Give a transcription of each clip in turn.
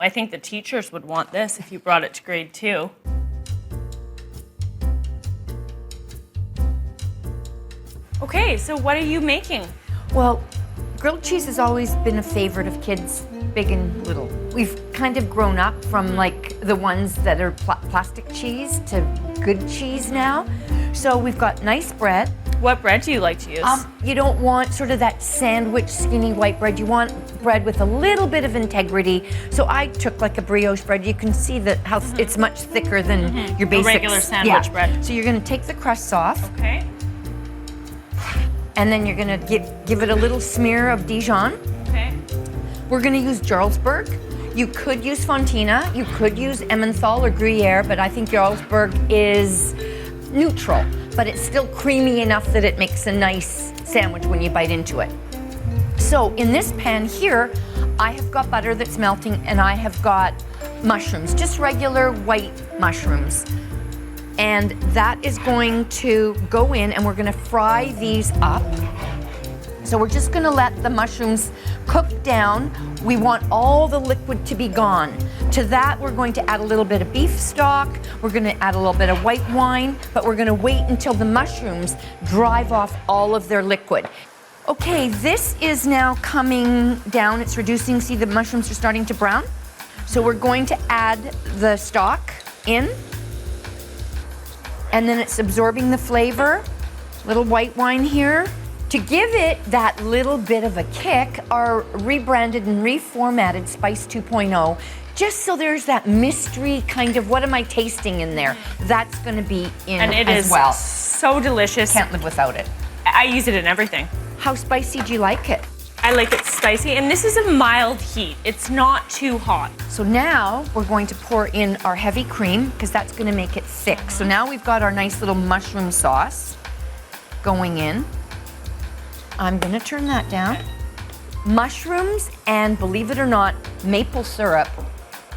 I think the teachers would want this if you brought it to grade 2. Okay, so what are you making? Well, grilled cheese has always been a favorite of kids, big and little. We've kind of grown up from like the ones that are plastic cheese to good cheese now. So we've got nice bread. What bread do you like to use? You don't want sort of that sandwich skinny white bread. You want bread with a little bit of integrity. So I took like a brioche bread. You can see that how it's much thicker than your basic regular sandwich bread. So you're gonna take the crusts off. Okay. And then you're gonna give it a little smear of Dijon. Okay. We're gonna use Jarlsberg. You could use Fontina, you could use Emmenthal or Gruyere, but I think Jarlsberg is neutral, but it's still creamy enough that it makes a nice sandwich when you bite into it. So in this pan here, I have got butter that's melting and I have got mushrooms, just regular white mushrooms. And that is going to go in and we're gonna fry these up. So we're just gonna let the mushrooms cook down. We want all the liquid to be gone. To that, we're going to add a little bit of beef stock. We're gonna add a little bit of white wine, but we're gonna wait until the mushrooms drive off all of their liquid. Okay, this is now coming down. It's reducing. See, the mushrooms are starting to brown. So we're going to add the stock in. And then it's absorbing the flavor. Little white wine here. To give it that little bit of a kick, our rebranded and reformatted Spice 2.0, just so there's that mystery kind of, what am I tasting in there? That's gonna be in and it as is well. So delicious. Can't live without it. I use it in everything. How spicy do you like it? I like it spicy, and this is a mild heat. It's not too hot. So now we're going to pour in our heavy cream because that's gonna make it thick. So now we've got our nice little mushroom sauce going in. I'm gonna turn that down. Mushrooms and, believe it or not, maple syrup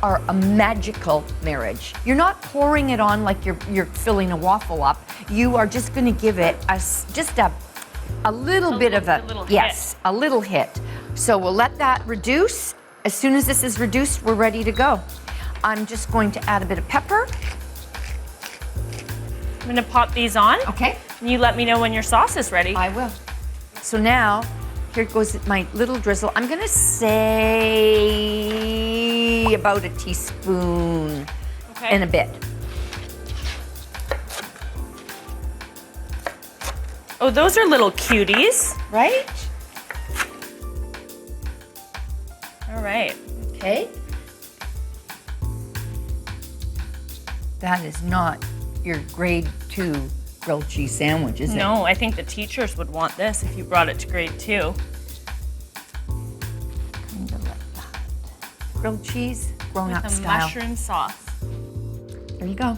are a magical marriage. You're not pouring it on like you're filling a waffle up. You are just gonna give it just a little bit of a yes, a little hit. So we'll let that reduce. As soon as this is reduced, we're ready to go. I'm just going to add a bit of pepper. I'm gonna pop these on. Okay. And you let me know when your sauce is ready. I will. So now, here goes my little drizzle. I'm gonna say about a teaspoon and a bit. Oh, those are little cuties. Right? All right. Okay. That is not your grade 2 grilled cheese sandwich, is it? No, I think the teachers would want this if you brought it to grade 2. Kind of like that. Grilled cheese, grown-up With a style. mushroom sauce. There you go.